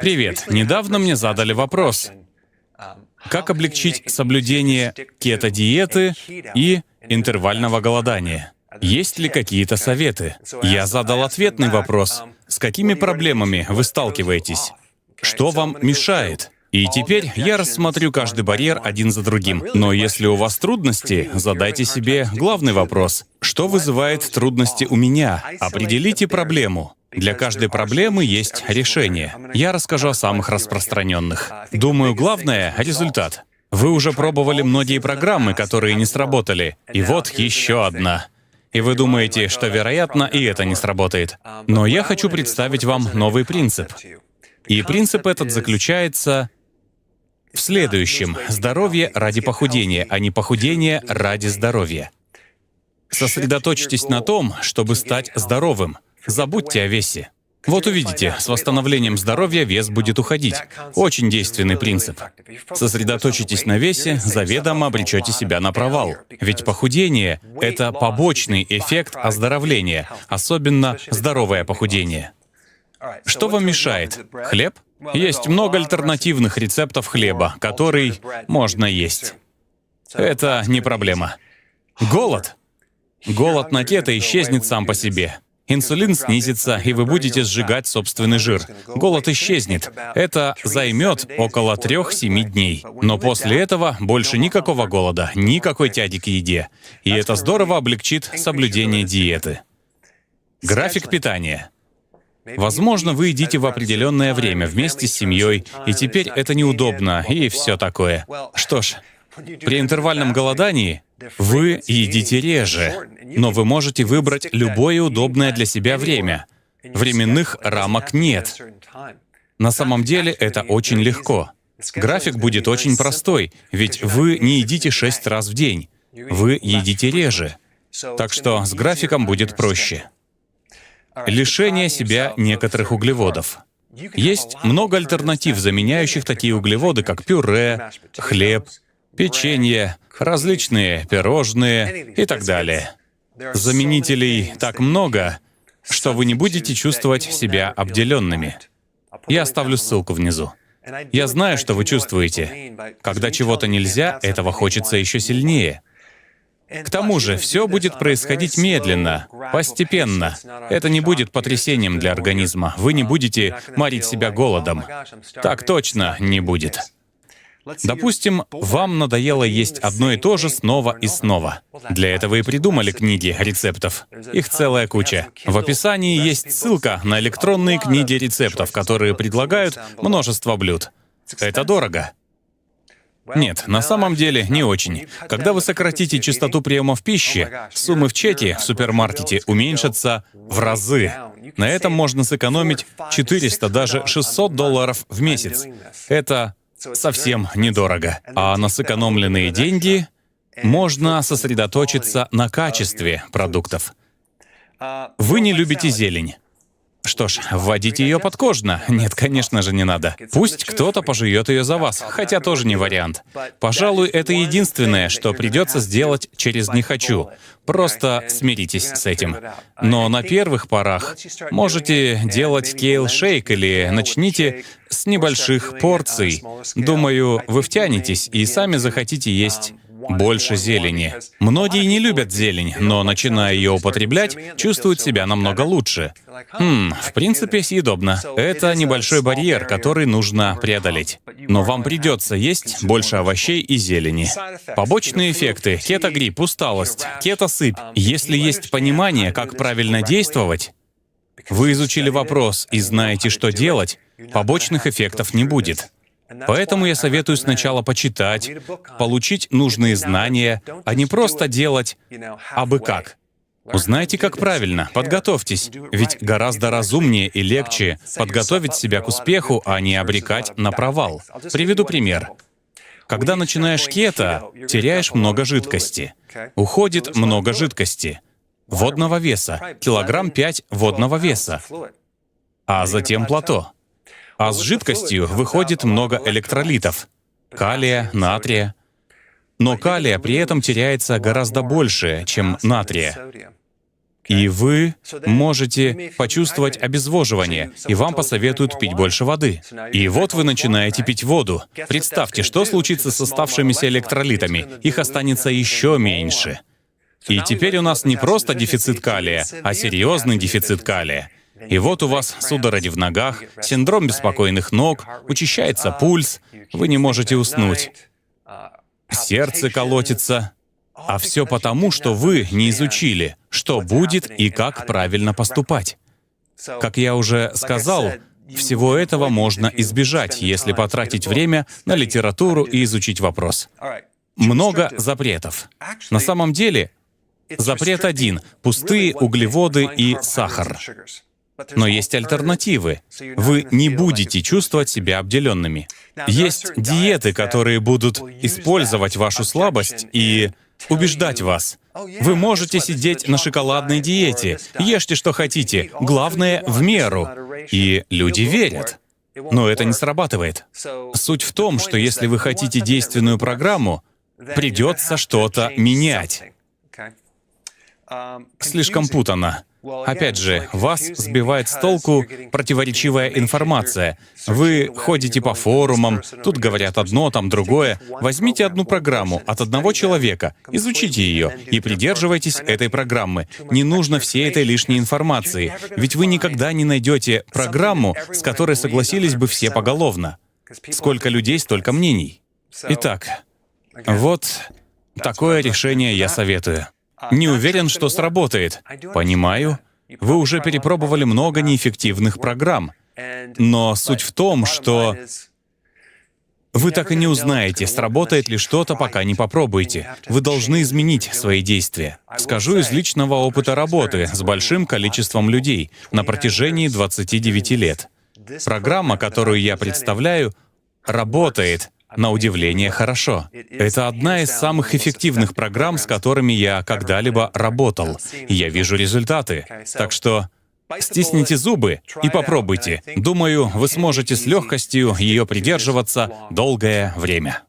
Привет. Недавно мне задали вопрос, как облегчить соблюдение кето-диеты и интервального голодания? Есть ли какие-то советы? Я задал ответный вопрос. С какими проблемами вы сталкиваетесь? Что вам мешает? И теперь я рассмотрю каждый барьер один за другим. Но если у вас трудности, задайте себе главный вопрос. Что вызывает трудности у меня? Определите проблему. Для каждой проблемы есть решение. Я расскажу о самых распространенных. Думаю, главное — результат. Вы уже пробовали многие программы, которые не сработали. И вот еще одна. И вы думаете, что, вероятно, и это не сработает. Но я хочу представить вам новый принцип. И принцип этот заключается в следующем. Здоровье ради похудения, а не похудение ради здоровья. Сосредоточьтесь на том, чтобы стать здоровым. Забудьте о весе. Вот увидите, с восстановлением здоровья вес будет уходить. Очень действенный принцип. Сосредоточитесь на весе, заведомо обречете себя на провал. Ведь похудение — это побочный эффект оздоровления, особенно здоровое похудение. Что вам мешает? Хлеб? Есть много альтернативных рецептов хлеба, который можно есть. Это не проблема. Голод? Голод на кето исчезнет сам по себе. Инсулин снизится, и вы будете сжигать собственный жир. Голод исчезнет. Это займет около 3-7 дней. Но после этого больше никакого голода, никакой тяги к еде. И это здорово облегчит соблюдение диеты. График питания. Возможно, вы едите в определенное время вместе с семьей, и теперь это неудобно, и все такое. Что ж, при интервальном голодании вы едите реже, но вы можете выбрать любое удобное для себя время. Временных рамок нет. На самом деле это очень легко. График будет очень простой, ведь вы не едите 6 раз в день. Вы едите реже. Так что с графиком будет проще. Лишение себя некоторых углеводов. Есть много альтернатив, заменяющих такие углеводы, как пюре, хлеб, печенье, различные пирожные и так далее. Заменителей так много, что вы не будете чувствовать себя обделенными. Я оставлю ссылку внизу. Я знаю, что вы чувствуете. Когда чего-то нельзя, этого хочется еще сильнее. К тому же, все будет происходить медленно, постепенно. Это не будет потрясением для организма. Вы не будете морить себя голодом. Так точно не будет. Допустим, вам надоело есть одно и то же снова и снова. Для этого и придумали книги рецептов. Их целая куча. В описании есть ссылка на электронные книги рецептов, которые предлагают множество блюд. Это дорого. Нет, на самом деле не очень. Когда вы сократите частоту приемов пищи, суммы в чеке в супермаркете уменьшатся в разы. На этом можно сэкономить 400, даже $600 в месяц. Это совсем недорого. А на сэкономленные деньги можно сосредоточиться на качестве продуктов. Вы не любите зелень. Что ж, вводите ее подкожно. Нет, конечно же, не надо. Пусть кто-то пожует ее за вас, хотя тоже не вариант. Пожалуй, это единственное, что придется сделать через «не хочу». Просто смиритесь с этим. Но на первых порах можете делать кейл-шейк или начните с небольших порций. Думаю, вы втянетесь и сами захотите есть больше зелени. Многие не любят зелень, но, начиная ее употреблять, чувствуют себя намного лучше. В принципе, съедобно. Это небольшой барьер, который нужно преодолеть. Но вам придется есть больше овощей и зелени. Побочные эффекты — кетогрипп, усталость, кетосыпь. Если есть понимание, как правильно действовать, вы изучили вопрос и знаете, что делать, побочных эффектов не будет. Поэтому я советую сначала почитать, получить нужные знания, а не просто делать абы как. Узнайте, как правильно, подготовьтесь, ведь гораздо разумнее и легче подготовить себя к успеху, а не обрекать на провал. Приведу пример. Когда начинаешь кето, теряешь много жидкости. Уходит много жидкости. Водного веса. 5 килограмм водного веса. А затем плато. А с жидкостью выходит много электролитов — калия, натрия. Но калия при этом теряется гораздо больше, чем натрия. И вы можете почувствовать обезвоживание, и вам посоветуют пить больше воды. И вот вы начинаете пить воду. Представьте, что случится с оставшимися электролитами. Их останется еще меньше. И теперь у нас не просто дефицит калия, а серьезный дефицит калия. И вот у вас судороги в ногах, синдром беспокойных ног, учащается пульс, вы не можете уснуть, сердце колотится. А все потому, что вы не изучили, что будет и как правильно поступать. Как я уже сказал, всего этого можно избежать, если потратить время на литературу и изучить вопрос. Много запретов. На самом деле, запрет один — пустые углеводы и сахар. Но есть альтернативы. Вы не будете чувствовать себя обделенными. Есть диеты, которые будут использовать вашу слабость и убеждать вас. Вы можете сидеть на шоколадной диете, ешьте, что хотите, главное — в меру. И люди верят. Но это не срабатывает. Суть в том, что если вы хотите действенную программу, придется что-то менять. Слишком путано. Опять же, вас сбивает с толку противоречивая информация. Вы ходите по форумам, тут говорят одно, там другое. Возьмите одну программу от одного человека, изучите ее и придерживайтесь этой программы. Не нужно всей этой лишней информации, ведь вы никогда не найдете программу, с которой согласились бы все поголовно. Сколько людей, столько мнений. Итак, вот такое решение я советую. Не уверен, что сработает. Понимаю, вы уже перепробовали много неэффективных программ. Но суть в том, что вы так и не узнаете, сработает ли что-то, пока не попробуете. Вы должны изменить свои действия. Скажу из личного опыта работы с большим количеством людей на протяжении 29 лет. Программа, которую я представляю, работает на удивление хорошо. Это одна из самых эффективных программ, с которыми я когда-либо работал. И я вижу результаты. Так что стисните зубы и попробуйте. Думаю, вы сможете с легкостью ее придерживаться долгое время.